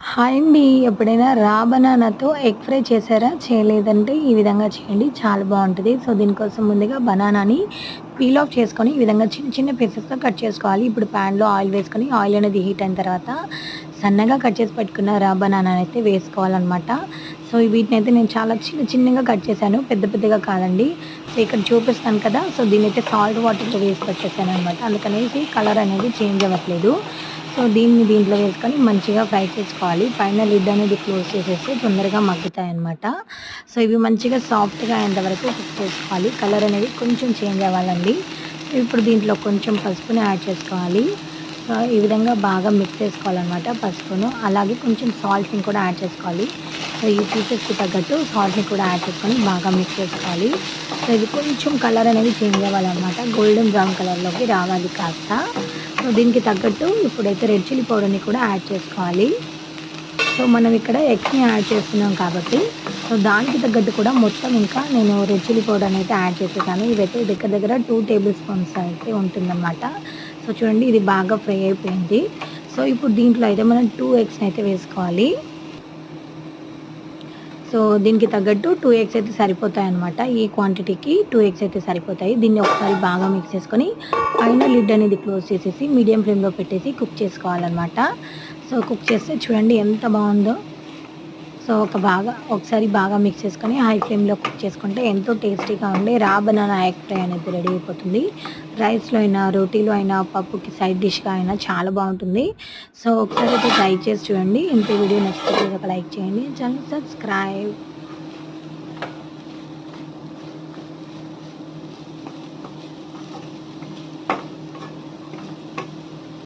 Hi అండి. ఎప్పుడైనా రా బనానాతో ఎగ్ ఫ్రై చేశారా? చేయలేదంటే ఈ విధంగా చేయండి. చాలా బావుంటది. సో, దీనికోసం ముందుగా బనానాని పీల్ ఆఫ్ చేసుకొని ఈ విధంగా చిన్న చిన్న పీసెస్‌గా కట్ చేసుకోవాలి. ఇప్పుడు ప్యాన్‌లో ఆయిల్ వేసుకొని ఆయిల్ అనేది హీట్ అయిన తర్వాత సన్నగా కట్ చేసి పెట్టుకున్న రా బనానానైతే వేసుకోవాలనమాట. సో, వీటినైతే నేను చాలా చిన్న చిన్నగా కట్ చేశాను. పెద్ద పెద్దగా కాదండి. సో, ఇక్కడ చూపిస్తాను కదా! సో, దీన్నైతే సాల్ట్ వాటర్‌లో వేసి పెట్టేసాననమాట. అందుకనేసి కలర్ అనేది చేంజ్ అవ్వట్లేదు. సో, దీంట్లో వేసుకొని మంచిగా ఫ్రై చేసుకోవాలి. పైన లిడ్ అనేది క్లోజ్ చేసేస్తే తొందరగా మగ్గుతాయన్నమాట. సో, ఇవి మంచిగా సాఫ్ట్‌గా అయ్యేంత వరకు కుక్ చేసుకోవాలి. కలర్ అనేది కొంచెం చేంజ్ అవ్వాలండి. ఇప్పుడు దీంట్లో కొంచెం పసుపుని యాడ్ చేసుకోవాలి. ఈ విధంగా బాగా మిక్స్ చేసుకోవాలన్నమాట పసుపును. అలాగే కొంచెం సాల్ట్‌ని కూడా యాడ్ చేసుకోవాలి. సో, ఈ పీసెస్‌కి తగ్గట్టు సాల్ట్‌ని కూడా యాడ్ చేసుకొని బాగా మిక్స్ చేసుకోవాలి. సో, ఇది కొంచెం కలర్ అనేది చేంజ్ అవ్వాలన్నమాట. గోల్డెన్ బ్రౌన్ కలర్‌లోకి రావాలి కాస్త. సో, దీనికి తగ్గట్టు ఇప్పుడైతే రెడ్ చిల్లీ పౌడర్‌ని కూడా యాడ్ చేసుకోవాలి. సో, మనం ఇక్కడ ఎగ్స్‌ని యాడ్ చేస్తున్నాం కాబట్టి, సో, దానికి తగ్గట్టు కూడా మొత్తం ఇంకా నేను రెడ్ చిల్లీ పౌడర్‌ని అయితే యాడ్ చేసేసాను. ఇదైతే దగ్గర దగ్గర 2 టేబుల్ స్పూన్స్ అయితే ఉంటుందన్నమాట. సో, చూడండి ఇది బాగా ఫ్రై అయిపోయింది. సో, ఇప్పుడు దీంట్లో అయితే మనం 2 ఎగ్స్‌ని అయితే వేసుకోవాలి. సో, దీనికి తగ్గట్టు 2 ఎగ్స్ అయితే సరిపోతాయన్నమాట. ఈ క్వాంటిటీకి 2 ఎగ్స్ అయితే సరిపోతాయి. దీన్ని ఒకసారి బాగా మిక్స్ చేసుకొని పైన లిడ్ అనేది క్లోజ్ చేసేసి మీడియం ఫ్లేమ్‌లో పెట్టేసి కుక్ చేసుకోవాలన్నమాట. సో, కుక్ చేస్తే చూడండి ఎంత బావుందో. సో, ఒకసారి బాగా మిక్స్ చేసుకొని హై ఫ్లేమ్‌లో కుక్ చేసుకుంటే ఎంతో టేస్టీగా ఉండే రా బనానా ఎగ్ ఫ్రై అనేది రెడీ అయిపోతుంది. రైస్‌లో అయినా, రోటీలో అయినా, పప్పుకి సైడ్ డిష్‌గా అయినా చాలా బావుంటుంది. సో, ఒకసారి అయితే ట్రై చేసి చూడండి. ఇంత వీడియో నచ్చితే ప్లీజ్ ఒక లైక్ చేయండి. Channel subscribe.